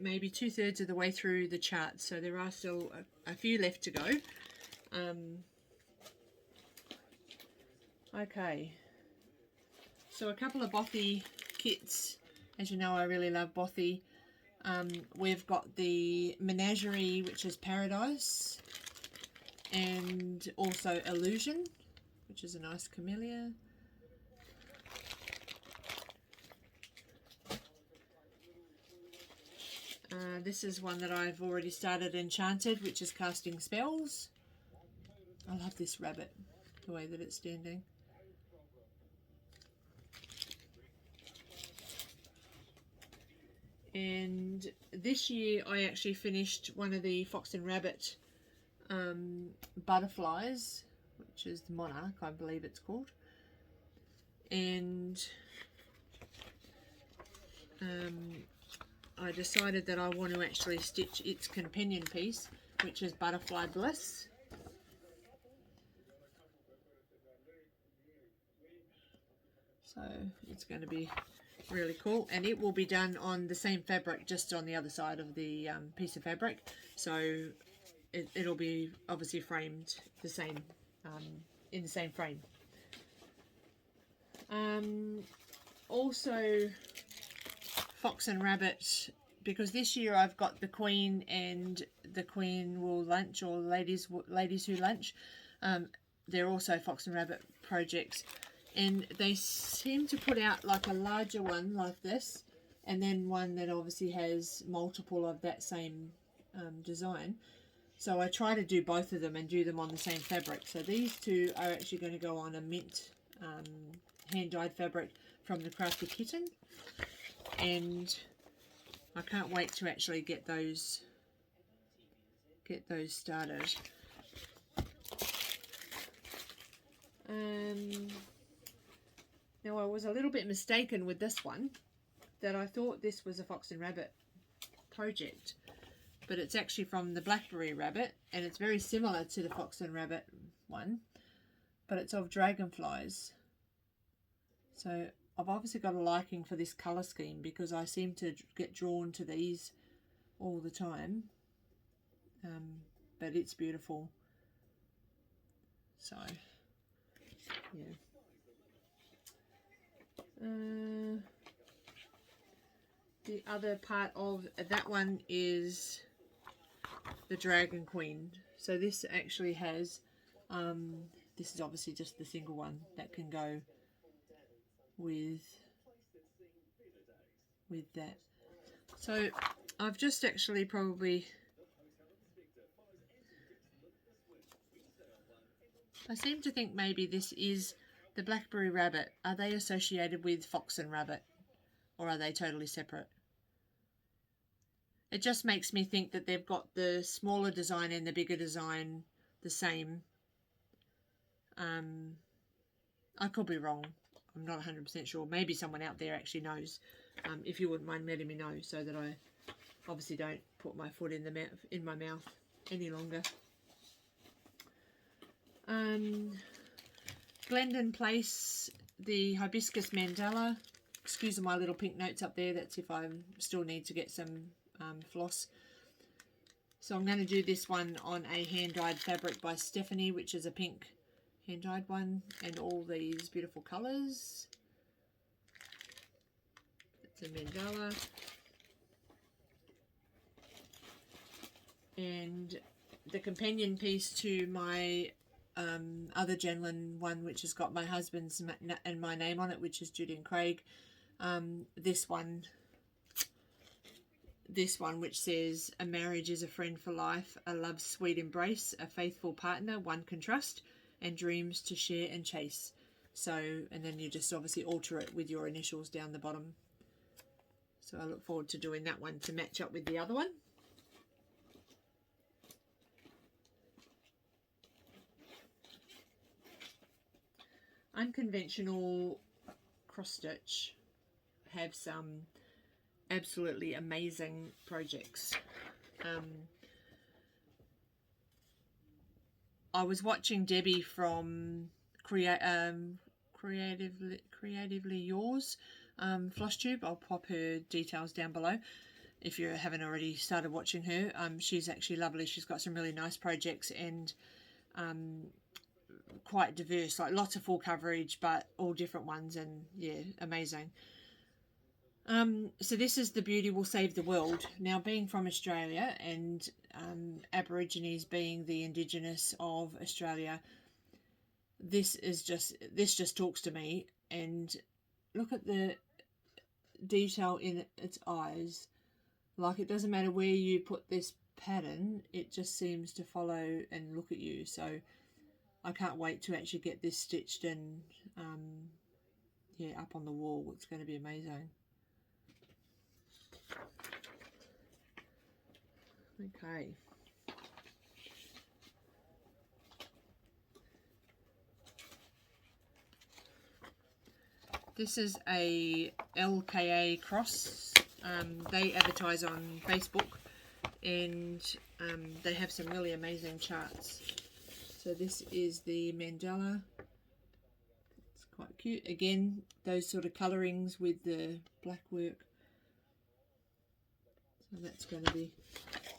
maybe 2/3 of the way through the chart, so there are still a few left to go. Okay, so a couple of bothy kits. As you know, I really love bothy. We've got the Menagerie, which is Paradise, and also Illusion, which is a nice camellia. This is one that I've already started, Enchanted, which is Casting Spells. I love this rabbit, the way that it's standing. And this year I actually finished one of the Fox and Rabbit butterflies, which is the Monarch, I believe it's called. And I decided that I want to actually stitch its companion piece, which is Butterfly Bliss. So it's going to be really cool, and it will be done on the same fabric, just on the other side of the piece of fabric, so it'll be obviously framed the same, in the same frame. Also Fox and Rabbit, because this year I've got the Queen and the Queen Will Lunch, or Ladies Who Lunch. They're also Fox and Rabbit projects, and they seem to put out like a larger one like this, and then one that obviously has multiple of that same design. So I try to do both of them and do them on the same fabric. So these two are actually going to go on a mint hand-dyed fabric from the Crafty Kitten, and I can't wait to actually get those started. Now I was a little bit mistaken with this one, that I thought this was a Fox and Rabbit project, but it's actually from the Blackberry Rabbit, and it's very similar to the Fox and Rabbit one, but it's of dragonflies. So I've obviously got a liking for this colour scheme, because I seem to get drawn to these all the time, but it's beautiful. So yeah. The other part of that one is the Dragon Queen. So this actually has, this is obviously just the single one that can go with that. So I've just actually probably, I seem to think maybe this is the Blackberry Rabbit. Are they associated with Fox and Rabbit, or are they totally separate? It just makes me think that they've got the smaller design and the bigger design the same. I could be wrong. I'm not 100% sure. Maybe someone out there actually knows. If you wouldn't mind letting me know, so that I obviously don't put my foot in my mouth. any longer. Glendon Place, the hibiscus mandala. Excuse my little pink notes up there, that's if I still need to get some floss. So I'm going to do this one on a hand-dyed fabric by Stephanie, which is a pink hand-dyed one, and all these beautiful colours. It's a mandala. And the companion piece to my other Jenlin one, which has got my husband's and my name on it, which is Judy and Craig. This one which says, a marriage is a friend for life, a love's sweet embrace, a faithful partner one can trust, and dreams to share and chase. So, and then you just obviously alter it with your initials down the bottom. So I look forward to doing that one to match up with the other one. Unconventional cross stitch have some absolutely amazing projects. I was watching Debbie from Creatively Yours, Flosstube. I'll pop her details down below if you haven't already started watching her. She's actually lovely. She's got some really nice projects and quite diverse, like lots of full coverage, but all different ones, and yeah, amazing. So this is The Beauty Will Save the World. Now, being from Australia and Aborigines being the indigenous of Australia, this just talks to me. And look at the detail in its eyes. Like, it doesn't matter where you put this pattern, it just seems to follow and look at you. So I can't wait to actually get this stitched and yeah, up on the wall. It's going to be amazing. Okay. This is a LKA cross. They advertise on Facebook, and they have some really amazing charts. So this is the mandala. It's quite cute. Again, those sort of colourings with the black work. So that's going to be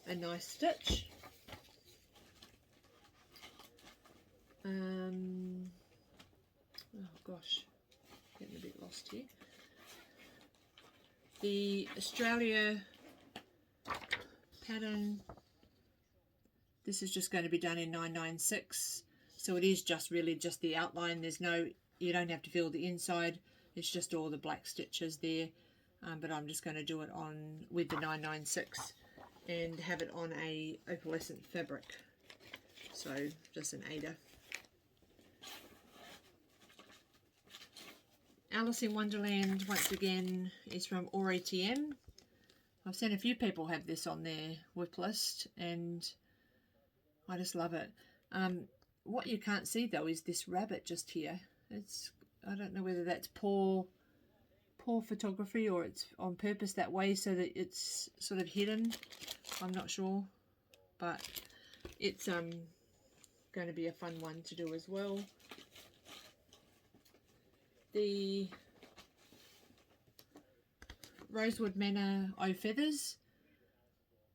a nice stitch. Oh gosh, getting a bit lost here. The Australia pattern, this is just going to be done in 996, so it is just really just the outline. There's no, you don't have to fill the inside, it's just all the black stitches there. But I'm just going to do it on with the 996 and have it on a opalescent fabric, so just an Ada. Alice in Wonderland, once again, is from ORATM. I've seen a few people have this on their whip list, and I just love it. What you can't see though is this rabbit just here. It's, I don't know whether that's poor photography or it's on purpose that way so that it's sort of hidden. I'm not sure, but it's going to be a fun one to do as well. The Rosewood Manor O Feathers,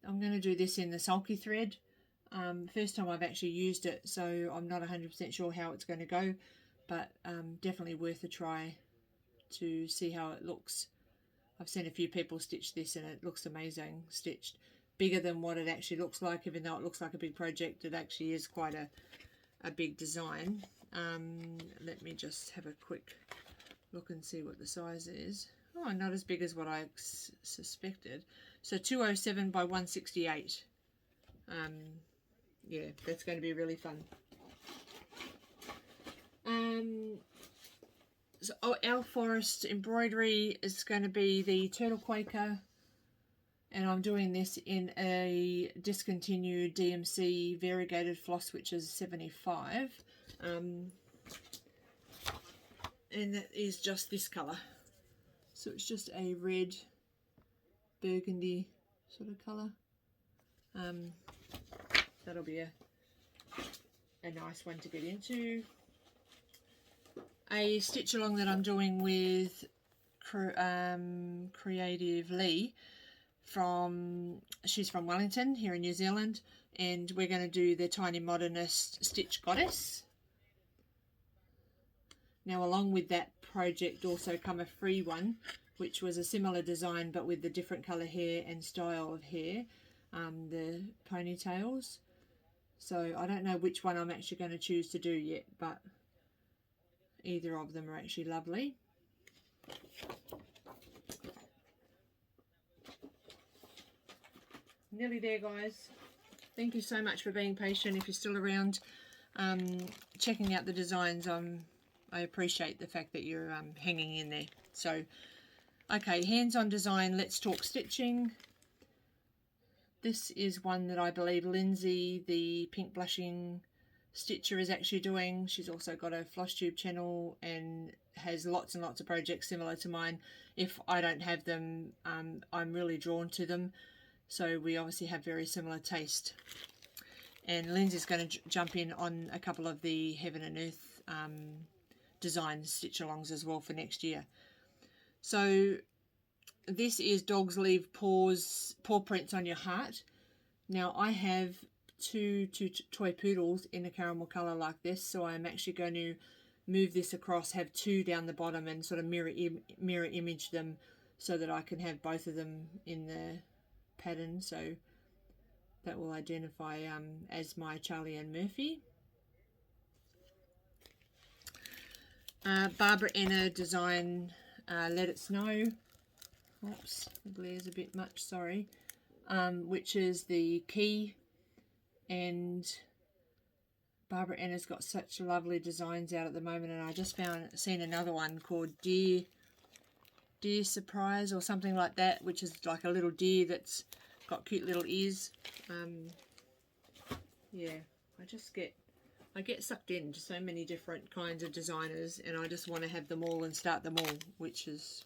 I'm going to do this in the sulky thread. First time I've actually used it, so I'm not 100% sure how it's going to go, but definitely worth a try to see how it looks. I've seen a few people stitch this and it looks amazing stitched. Bigger than what it actually looks like, even though it looks like a big project, it actually is quite a big design. Let me just have a quick look and see what the size is. Oh, not as big as what I suspected. So 207 by 168. Yeah, that's going to be really fun. So our forest embroidery is going to be the Turtle Quaker, and I'm doing this in a discontinued DMC variegated floss, which is 75. And that is just this colour, so it's just a red burgundy sort of colour. that'll be a nice one to get into. A stitch along that I'm doing with Creative Leigh she's from Wellington here in New Zealand, and we're going to do the Tiny Modernist Stitch Goddess. Now along with that project also come a free one, which was a similar design but with the different colour hair and style of hair, the ponytails. So I don't know which one I'm actually going to choose to do yet, but either of them are actually lovely. Nearly there, guys. Thank you so much for being patient. If you're still around, checking out the designs, I appreciate the fact that you're hanging in there. So, okay, hands-on design, let's talk stitching. This is one that I believe Lindsi, the pink blushing stitcher, is actually doing. She's also got a Flosstube channel and has lots and lots of projects similar to mine. If I don't have them, I'm really drawn to them. So we obviously have very similar taste. And Lindsay's going to jump in on a couple of the Heaven and Earth design stitch-alongs as well for next year. So this is Dogs Leave Paw Prints on Your Heart. Now I have two toy poodles in a caramel colour like this, so I'm actually going to move this across, have two down the bottom and sort of mirror image them so that I can have both of them in the pattern, so that will identify as my Charlie and Murphy. Barbara Enna design, Let It Snow. Oops, the glare's a bit much, sorry. Which is the key, and Barbara Enna's got such lovely designs out at the moment, and I just seen another one called Dear Surprise or something like that, which is like a little deer that's got cute little ears. Yeah, I get sucked into so many different kinds of designers, and I just want to have them all and start them all, which is,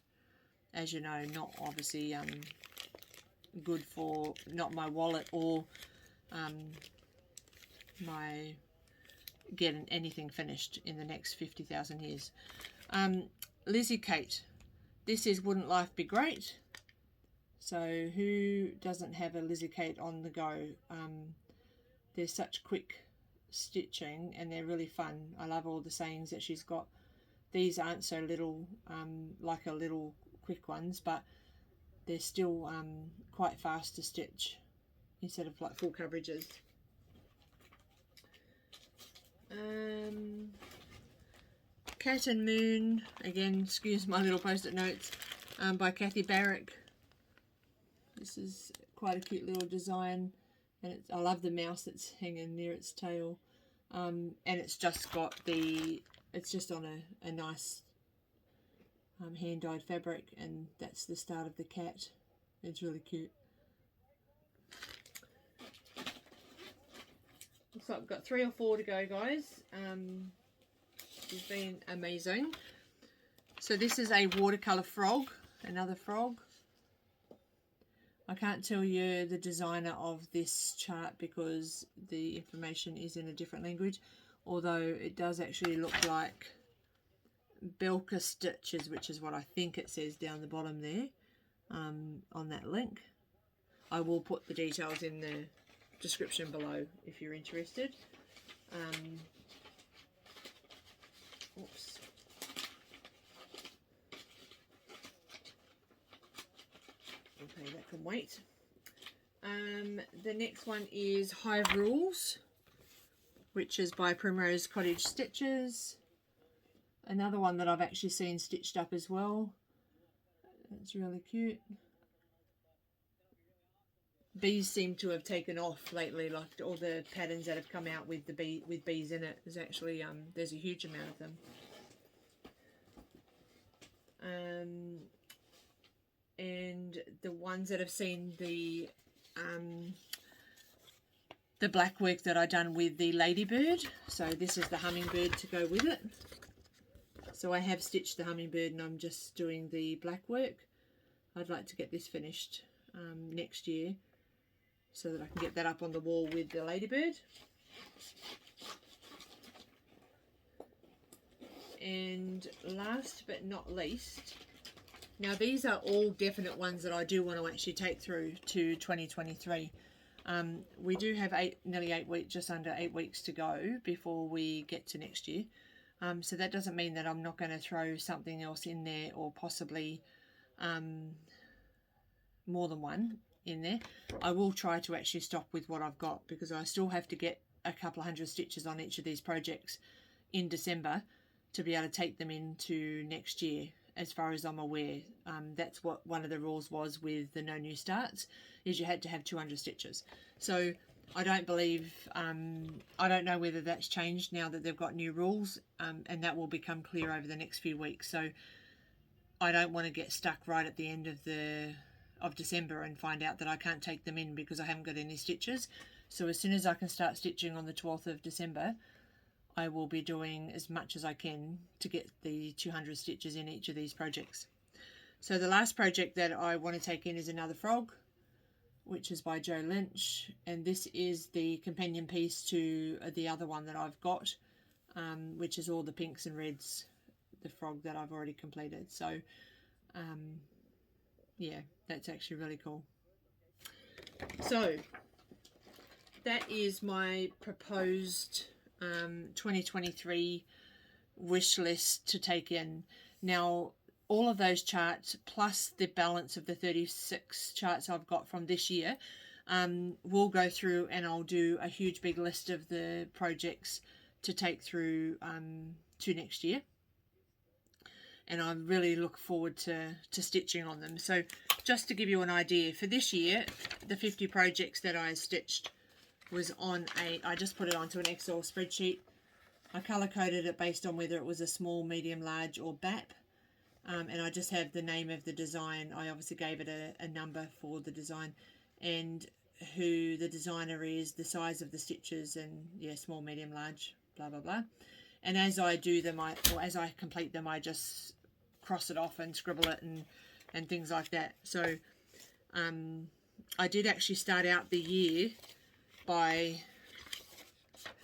as you know, not obviously good for not my wallet or my getting anything finished in the next 50,000 years. Lizzie Kate, this is Wouldn't Life Be Great? So who doesn't have a Lizzie Kate on the go? They're such quick stitching and they're really fun. I love all the sayings that she's got. These aren't so little, like a little quick ones, but they're still quite fast to stitch instead of like full coverages. Cat and Moon, again, excuse my little post-it notes, by Kathy Barrick. This is quite a cute little design, and I love the mouse that's hanging near its tail. And it's just got it's just on a nice hand-dyed fabric, and that's the start of the cat. It's really cute. Looks like I've got 3 or 4 to go, guys. It's been amazing. So this is a watercolour frog, another frog. I can't tell you the designer of this chart because the information is in a different language, although it does actually look like Belka Stitches, which is what I think it says down the bottom there on that link. I will put the details in the description below if you're interested. Oops. Okay, that can wait. The next one is Hive Rules, which is by Primrose Cottage Stitches. Another one that I've actually seen stitched up as well. It's really cute. Bees seem to have taken off lately, like all the patterns that have come out with bees in it. There's actually there's a huge amount of them. And the ones that have seen the black work that I done with the ladybird. So this is the hummingbird to go with it. So I have stitched the hummingbird and I'm just doing the black work. I'd like to get this finished next year. so that I can get that up on the wall with the ladybird. And last but not least, now these are all definite ones that I do want to actually take through to 2023. We do have nearly 8 weeks, just under 8 weeks to go before we get to next year. So that doesn't mean that I'm not going to throw something else in there, or possibly more than one in there. I will try to actually stop with what I've got, because I still have to get a couple of hundred stitches on each of these projects in December to be able to take them into next year, as far as I'm aware. That's what one of the rules was with the no new starts, is you had to have 200 stitches. So I don't believe, I don't know whether that's changed now that they've got new rules, and that will become clear over the next few weeks. So I don't want to get stuck right at the end of December and find out that I can't take them in because I haven't got any stitches. So as soon as I can start stitching on the 12th of December, I will be doing as much as I can to get the 200 stitches in each of these projects. So the last project that I want to take in is Another Frog, which is by Jo Lynch, and this is the companion piece to the other one that I've got, which is all the pinks and reds, the frog that I've already completed. So yeah, that's actually really cool. So that is my proposed 2023 wish list to take in. Now, all of those charts plus the balance of the 36 charts I've got from this year, we'll go through, and I'll do a huge big list of the projects to take through to next year. And I really look forward to stitching on them. So just to give you an idea, for this year, the 50 projects that I stitched was on I just put it onto an Excel spreadsheet. I color coded it based on whether it was a small, medium, large or BAP, and I just have the name of the design. I obviously gave it a number for the design, and who the designer is, the size of the stitches, and yeah, small, medium, large, blah blah blah. And as I do them, as I complete them, I just cross it off and scribble it and things like that. So I did actually start out the year by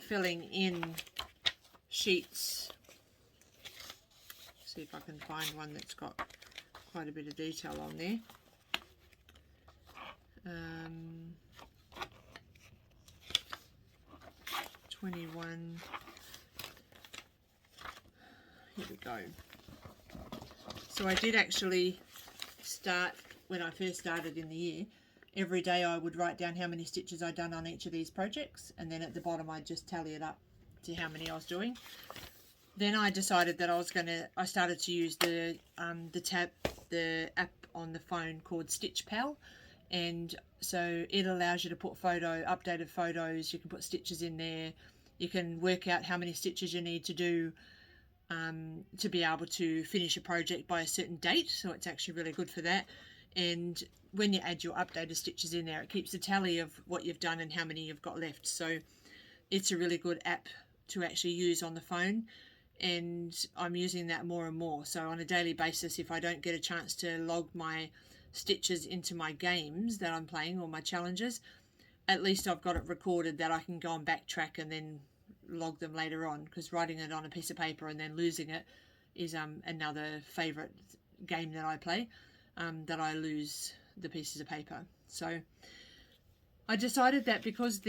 filling in sheets. See if I can find one that's got quite a bit of detail on there. 21. Here we go. So I did actually start, when I first started in the year, every day I would write down how many stitches I'd done on each of these projects, and then at the bottom I'd just tally it up to how many I was doing. Then I decided that I started to use the app on the phone called Stitch Pal, and so it allows you to put updated photos. You can put stitches in there. You can work out how many stitches you need to do to be able to finish a project by a certain date. So it's actually really good for that. And when you add your updated stitches in there, it keeps a tally of what you've done and how many you've got left. So it's a really good app to actually use on the phone, and I'm using that more and more. So on a daily basis, if I don't get a chance to log my stitches into my games that I'm playing or my challenges, at least I've got it recorded that I can go and backtrack and then log them later on, because writing it on a piece of paper and then losing it is another favourite game that I play, that I lose the pieces of paper. So I decided that because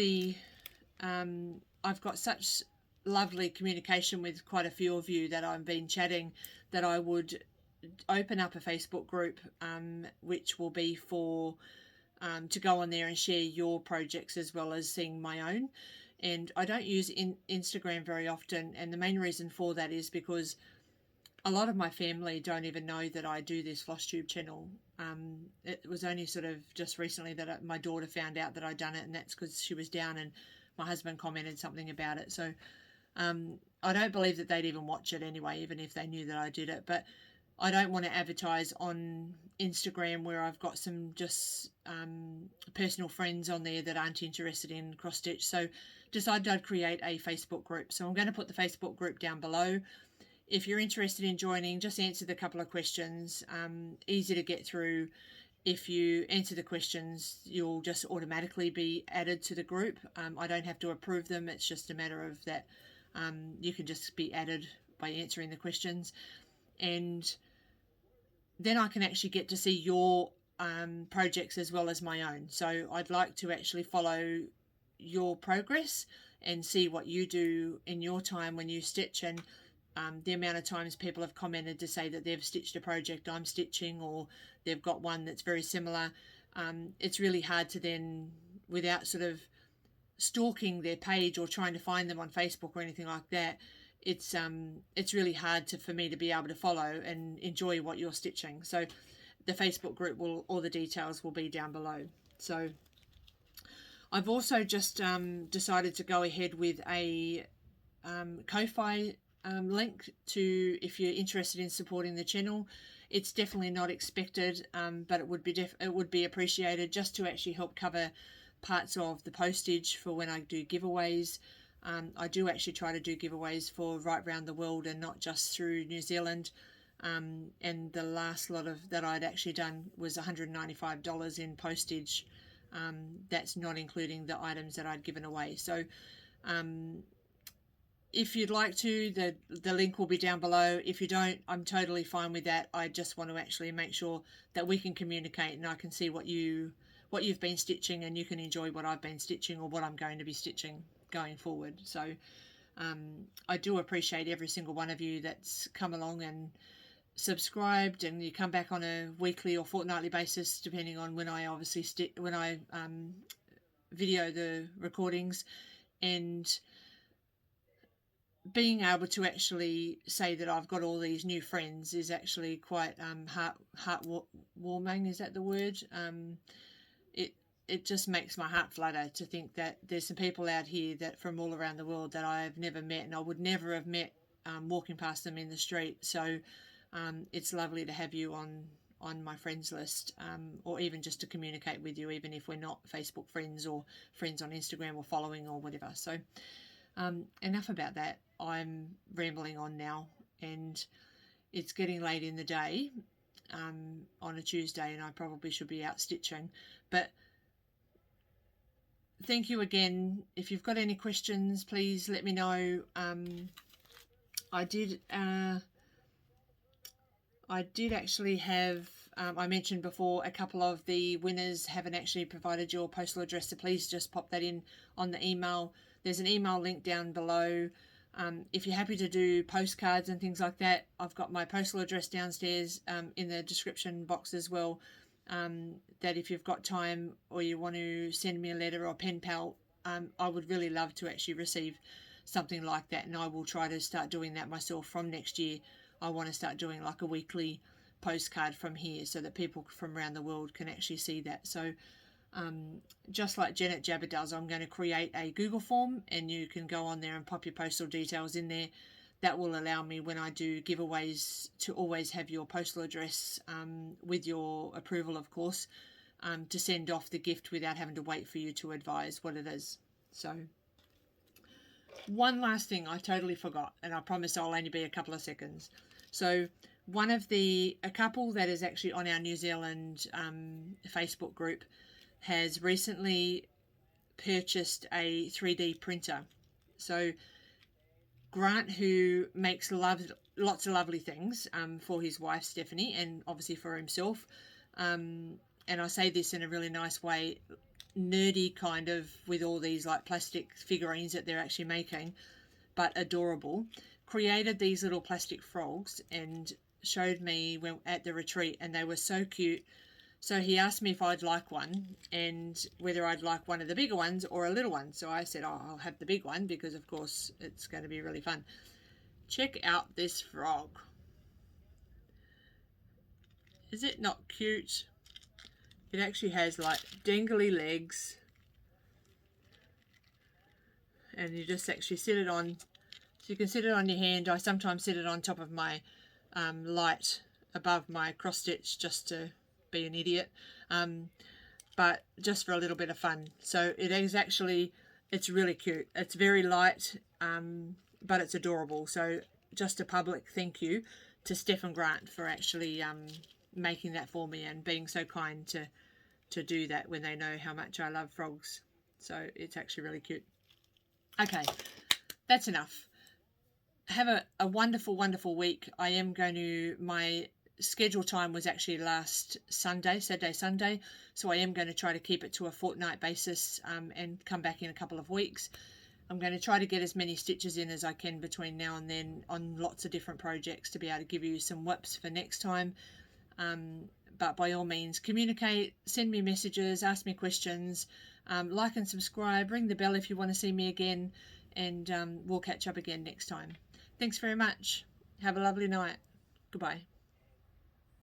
I've got such lovely communication with quite a few of you that I've been chatting, that I would open up a Facebook group, which will be for to go on there and share your projects as well as seeing my own. And I don't use Instagram very often, and the main reason for that is because a lot of my family don't even know that I do this Flosstube channel. It was only sort of just recently that my daughter found out that I'd done it, and that's because she was down and my husband commented something about it. So I don't believe that they'd even watch it anyway, even if they knew that I did it. But I don't want to advertise on Instagram where I've got some just personal friends on there that aren't interested in cross stitch. So decided I'd create a Facebook group. So I'm going to put the Facebook group down below. If you're interested in joining, just answer the couple of questions. Easy to get through. if you answer the questions, you'll just automatically be added to the group. I don't have to approve them. It's just a matter of that you can just be added by answering the questions. And then I can actually get to see your projects as well as my own. So I'd like to actually follow your progress and see what you do in your time when you stitch, and the amount of times people have commented to say that they've stitched a project I'm stitching, or they've got one that's very similar. It's really hard to then, without sort of stalking their page or trying to find them on Facebook or anything like that, it's really hard for me to be able to follow and enjoy what you're stitching. So the Facebook group all the details will be down below. So I've also just decided to go ahead with a Ko-Fi link to, if you're interested in supporting the channel. It's definitely not expected, but it would be appreciated, just to actually help cover parts of the postage for when I do giveaways. I do actually try to do giveaways for right round the world and not just through New Zealand. And the last lot of that I'd actually done was $195 in postage. That's not including the items that I'd given away. So if you'd like to, the link will be down below. If you don't, I'm totally fine with that. I just want to actually make sure that we can communicate and I can see what you've been stitching, and you can enjoy what I've been stitching or what I'm going to be stitching going forward. So I do appreciate every single one of you that's come along and subscribed, and you come back on a weekly or fortnightly basis depending on when I obviously video the recordings. And being able to actually say that I've got all these new friends is actually quite heartwarming. Is that the word? It just makes my heart flutter to think that there's some people out here that from all around the world that I've never met, and I would never have met walking past them in the street. So it's lovely to have you on my friends list, or even just to communicate with you, even if we're not Facebook friends or friends on Instagram or following or whatever. So enough about that. I'm rambling on now, and it's getting late in the day on a Tuesday, and I probably should be out stitching. But thank you again. If you've got any questions, please let me know. I did actually have, I mentioned before, a couple of the winners haven't actually provided your postal address, so please just pop that in on the email. There's an email link down below. If you're happy to do postcards and things like that, I've got my postal address downstairs in the description box as well. That if you've got time or you want to send me a letter or pen pal, I would really love to actually receive something like that, and I will try to start doing that myself from next year. I want to start doing like a weekly postcard from here so that people from around the world can actually see that. So just like Janet Jabber does, I'm going to create a Google form, and you can go on there and pop your postal details in there. That will allow me, when I do giveaways, to always have your postal address, with your approval of course, to send off the gift without having to wait for you to advise what it is. So one last thing I totally forgot, and I promise I'll only be a couple of seconds. So a couple that is actually on our New Zealand Facebook group has recently purchased a 3D printer. So Grant, who makes lots of lovely things for his wife Stephanie, and obviously for himself, and I say this in a really nice way, nerdy kind of, with all these like plastic figurines that they're actually making, but adorable, created these little plastic frogs and showed me at the retreat, and they were so cute. So he asked me if I'd like one, and whether I'd like one of the bigger ones or a little one. So I said, oh, I'll have the big one, because of course it's going to be really fun. Check out this frog. Is it not cute? It actually has like dangly legs, and you just actually sit it on. So you can sit it on your hand. I sometimes sit it on top of my light above my cross stitch, just to be an idiot, but just for a little bit of fun. So it is actually, it's really cute. It's very light, but it's adorable. So just a public thank you to Steph and Grant for actually making that for me and being so kind to do that when they know how much I love frogs. So it's actually really cute. Okay, that's enough. Have a wonderful, wonderful week. I am going to, my schedule time was actually last Sunday, Saturday, Sunday. So I am going to try to keep it to a fortnight basis and come back in a couple of weeks. I'm going to try to get as many stitches in as I can between now and then on lots of different projects to be able to give you some whips for next time. But by all means, communicate, send me messages, ask me questions, like and subscribe, ring the bell if you want to see me again, and we'll catch up again next time. Thanks very much. Have a lovely night. Goodbye.